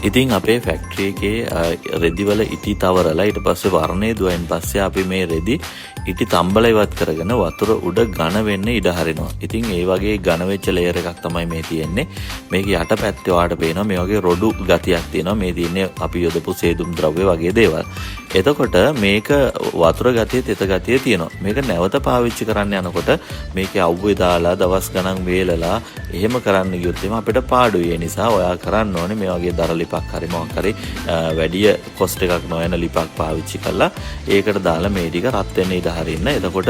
ඉතින් අපේ ෆැක්ටරි එකේ රෙදි වල ඉටි තවරලා ඊට පස්සේ වර්ණය දුවයින් පස්සේ අපි මේ රෙදි ඉටි තම්බල ඉවත් කරගෙන වතුර උඩ ඝන වෙන්න ඉඩ හරිනවා. ඉතින් ඒ වගේ ඝන වෙච්ච ලේයර් එකක් තමයි මේ තියෙන්නේ. මේක යට පැත්තේ ඔයාලට පේනවා මේ වගේ රොඩු ගතියක් තියෙනවා. මේ තියෙන්නේ අපි යොදපු සේදුම් ද්‍රව්‍ය වගේ දේවල්. එතකොට මේක වතුර ගතිය තෙත ගතිය තියෙනවා. මේක නැවත පාවිච්චි කරන්න යනකොට මේකේ අවුවේ දාලා දවස් ගණන් වේලලා එහෙම කරන්න ගියොත් අපිට පාඩුයි. ඒ නිසා ඔයා කරන්න ඕනේ මේ වගේ දර ලිපක් හරි මොකක් හරි වැඩි කොස්ට් එකක් නොවන ලිපක් පාවිච්චි කරලා ඒකට දාලා මේ ටික රත් වෙන්න ඉඩ හරින්න. එතකොට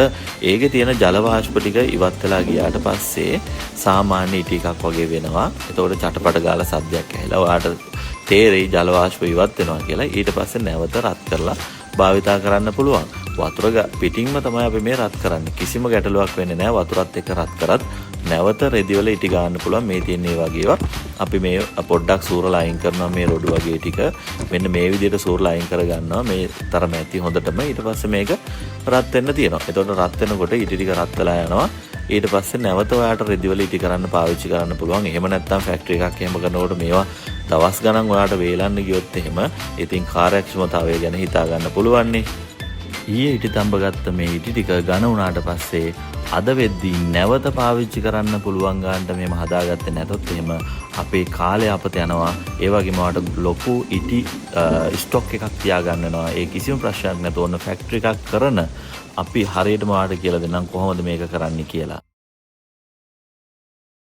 ඒකේ තියෙන ජල වාෂ්ප ටික ඉවත් වෙලා ගියාට පස්සේ සාමාන්‍ය ඉටි එකක් වගේ වෙනවා. එතකොට චටපට ගාලා සද්දයක් ඇහිලා ඔයාට තේරෙයි ජල වාෂ්ප ඉවත් වෙනවා කියලා. ඊට පස්සේ නැවත රත් කරලා භාවිතා කරන්න පුළුවන්. වතුර පිටින්ම තමයි අපි මේ රත් කරන්නේ. කිසිම ගැටලුවක් වෙන්නේ නැහැ. වතුරත් එක්ක රත් කරත් නැවත රෙදි වල ඉටි ගන්න පුළුවන්. මේ තියෙන ඒ වගේ ඒවා අපි මේ පොඩ්ඩක් සූරලා අයින් කරනවා මේ රොඩු වගේ ටික. මෙන්න මේ විදිහට සූරලා අයින් කර ගන්නවා. මේ තරම ඇති හොඳටම. ඊට පස්සේ මේක රත් වෙන්න තියෙනවා. එතකොට රත් වෙනකොට ඉටි ටික රත් වෙලා යනවා. ඊට පස්සේ නැවත ඔයාට රෙදි වල ඉටි කරන්න පාවිච්චි කරන්න පුළුවන්. එහෙම නැත්නම් ෆැක්ටරි එකක් එහෙම කරනකොට මේවා දවස් ගණන් ඔයාට වේලන්න ගියොත් එහෙම ඉතින් කාර්යක්ෂමතාවය ගැන හිතා ගන්න පුළුවන් නේ. ඊයේ ඉටි තඹ ගත්ත මේ ඉටි ටික ඝන වුණාට පස්සේ අද වෙද්දී නැවත පාවිච්චි කරන්න පුළුවන් ගන්නට මේව හදාගත්තේ නැතොත් එහෙම අපේ කාලය අපත යනවා. ඒ වගේම වට ලොකු ඉටි ස්ටොක් එකක් තියාගන්න වෙනවා. ඒ කිසිම ප්‍රශ්නයක් නැතුව ඔන්න ෆැක්ටරි එකක් කරන අපි හරියටම වාට කියලා දෙන්නම් කොහොමද මේක කරන්න කියලා.